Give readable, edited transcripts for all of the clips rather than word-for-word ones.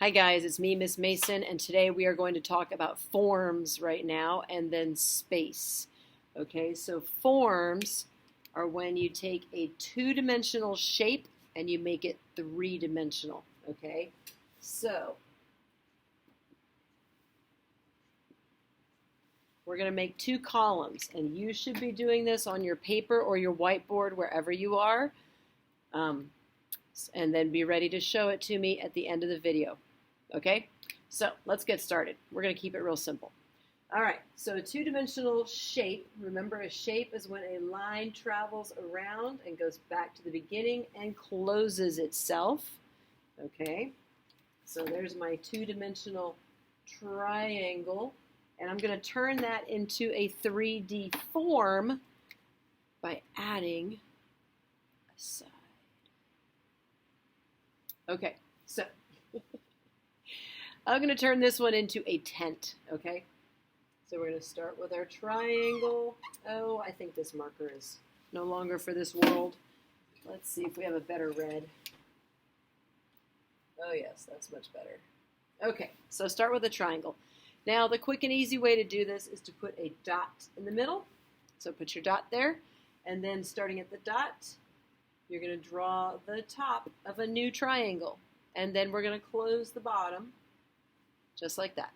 Hi guys, it's me, Miss Mason, and today we are going to talk about forms right now and then space. Okay, so forms are when you take a two-dimensional shape and you make it three-dimensional. Okay, so we're going to make two columns, and you should be doing this on your paper or your whiteboard wherever you are. And then be ready to show it to me at the end of the video. Okay, so let's get started. We're going to keep it real simple. All right, so a two-dimensional shape. Remember, a shape is when a line travels around and goes back to the beginning and closes itself. Okay, so there's my two-dimensional triangle, and I'm going to turn that into a 3D form by adding a side. Okay, so I'm going to turn this one into a tent, okay? So we're going to start with our triangle. Oh, I think this marker is no longer for this world. Let's see if we have a better red. Oh, yes, that's much better. Okay, so start with a triangle. Now, the quick and easy way to do this is to put a dot in the middle. So put your dot there, and then starting at the dot, you're going to draw the top of a new triangle, and then we're going to close the bottom, just like that,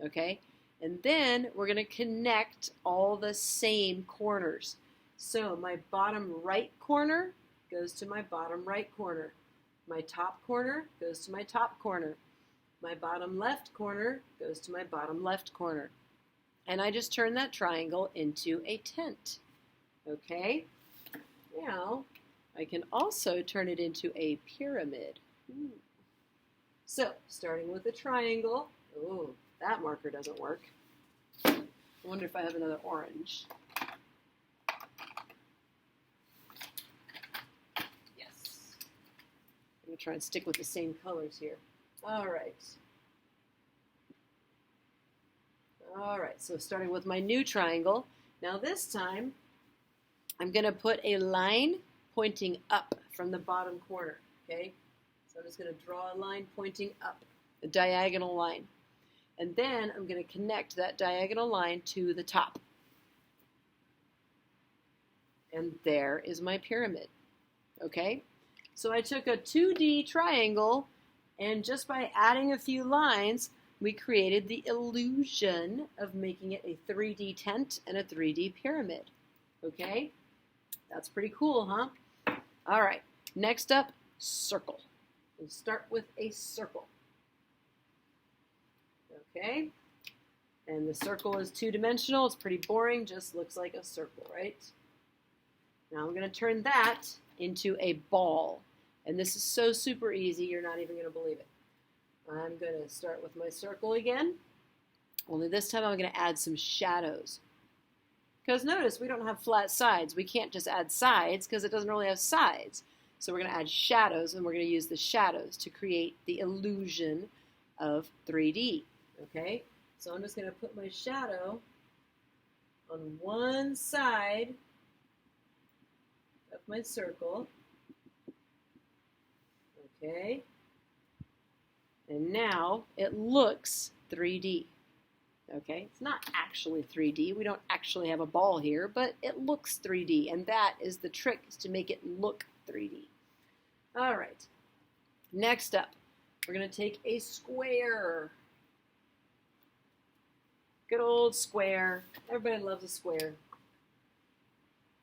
okay? And then we're going to connect all the same corners. So my bottom right corner goes to my bottom right corner. My top corner goes to my top corner. My bottom left corner goes to my bottom left corner. And I just turned that triangle into a tent, okay? Now, I can also turn it into a pyramid. So, starting with a triangle. Oh, that marker doesn't work. I wonder if I have another orange. Yes. I'm going to try and stick with the same colors here. All right. All right, so starting with my new triangle. Now this time, I'm going to put a line pointing up from the bottom corner, okay? So I'm just going to draw a line pointing up, a diagonal line. And then I'm going to connect that diagonal line to the top. And there is my pyramid, okay? So I took a 2D triangle, and just by adding a few lines, we created the illusion of making it a 3D tent and a 3D pyramid, okay? That's pretty cool, huh? All right, next up, circle. We'll start with a circle. Okay, and the circle is two-dimensional. It's pretty boring, just looks like a circle, right? Now I'm going to turn that into a ball. And this is so super easy, you're not even going to believe it. I'm going to start with my circle again, only this time I'm going to add some shadows. Because notice, we don't have flat sides. We can't just add sides because it doesn't really have sides. So we're going to add shadows, and we're going to use the shadows to create the illusion of 3D. Okay, so I'm just going to put my shadow on one side of my circle. Okay, and now it looks 3D. Okay, it's not actually 3D. We don't actually have a ball here, but it looks 3D, and that is the trick, is to make it look 3D. All right, next up, we're going to take a square. Good old square. Everybody loves a square.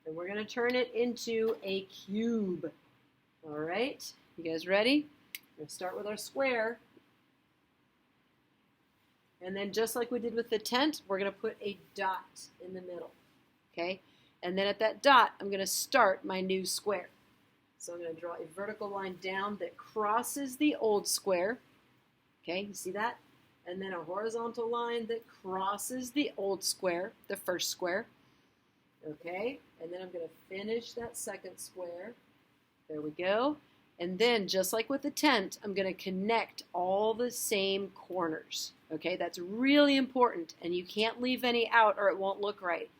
And we're going to turn it into a cube. All right, you guys ready? We're going to start with our square. And then just like we did with the tent, we're going to put a dot in the middle, okay? And then at that dot, I'm going to start my new square. So I'm going to draw a vertical line down that crosses the old square, okay? You see that? And then a horizontal line that crosses the old square, the first square, okay? And then I'm going to finish that second square. There we go. And then, just like with the tent, I'm going to connect all the same corners. Okay, that's really important, and you can't leave any out or it won't look right.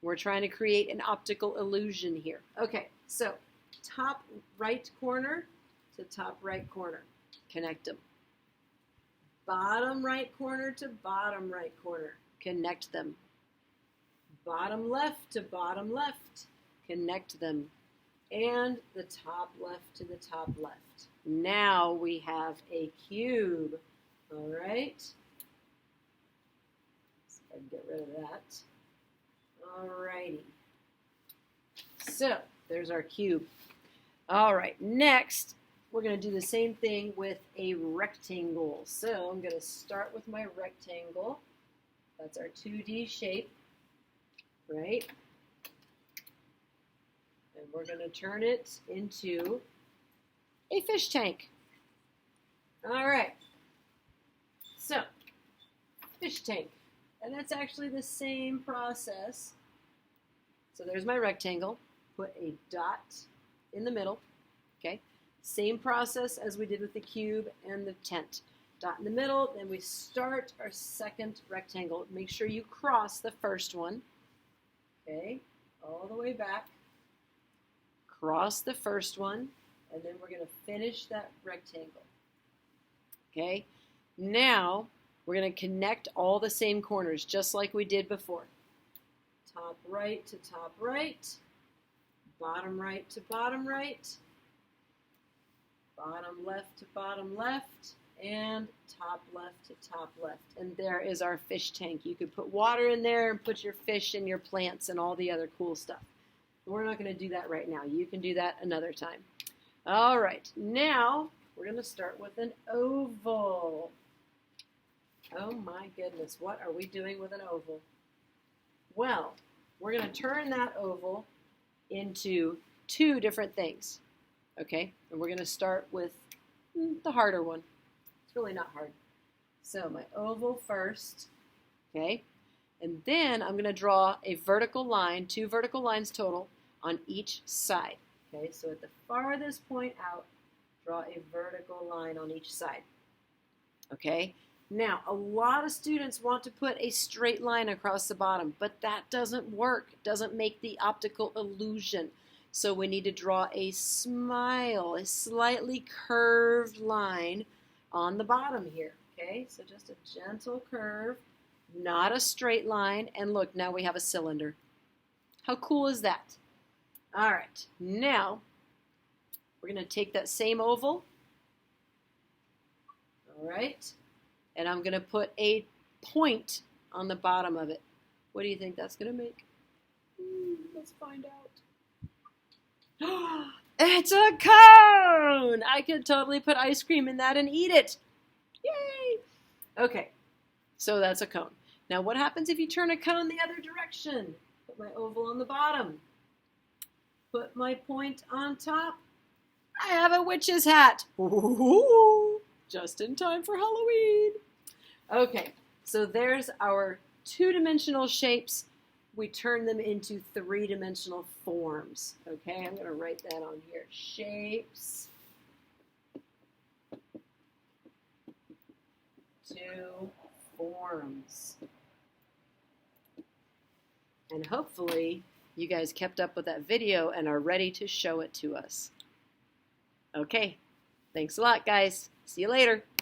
We're trying to create an optical illusion here. Okay, so top right corner to top right corner. Connect them. Bottom right corner to bottom right corner. Connect them. Bottom left to bottom left. Connect them. And the top left to the top left. Now we have a cube. All right. See if I can get rid of that. All righty. So there's our cube. All right, next we're going to do the same thing with a rectangle. So I'm going to start with my rectangle. That's our 2D shape, right? And we're going to turn it into a fish tank. All right, so fish tank. And that's actually the same process. So there's my rectangle. Put a dot in the middle. Okay, same process as we did with the cube and the tent. Dot in the middle, then we start our second rectangle. Make sure you cross the first one. Okay, all the way back. Cross the first one, and then we're going to finish that rectangle. Okay, now we're going to connect all the same corners, just like we did before. Top right to top right, bottom right to bottom right, bottom left to bottom left, and top left to top left. And there is our fish tank. You could put water in there and put your fish and your plants and all the other cool stuff. We're not going to do that right now. You can do that another time. All right, now we're going to start with an oval. Oh my goodness, what are we doing with an oval? Well, we're going to turn that oval into two different things, okay? And we're going to start with the harder one. It's really not hard. So my oval first, okay? And then I'm going to draw a vertical line, 2 vertical lines total, on each side, okay? So at the farthest point out, draw a vertical line on each side, okay? Now, a lot of students want to put a straight line across the bottom, but that doesn't work. It doesn't make the optical illusion. So we need to draw a smile, a slightly curved line on the bottom here, okay? So just a gentle curve, not a straight line. And look, now we have a cylinder. How cool is that? All right, now we're going to take that same oval, all right? And I'm going to put a point on the bottom of it. What do you think that's going to make? Let's find out. It's a cone! I could totally put ice cream in that and eat it. Yay! Okay, so that's a cone. Now what happens if you turn a cone the other direction? Put my oval on the bottom. Put my point on top. I have a witch's hat. Ooh, just in time for Halloween. Okay, so there's our 2-dimensional shapes. We turn them into 3-dimensional forms. Okay, I'm going to write that on here. Shapes to forms. And hopefully you guys kept up with that video and are ready to show it to us. Okay, thanks a lot, guys. See you later.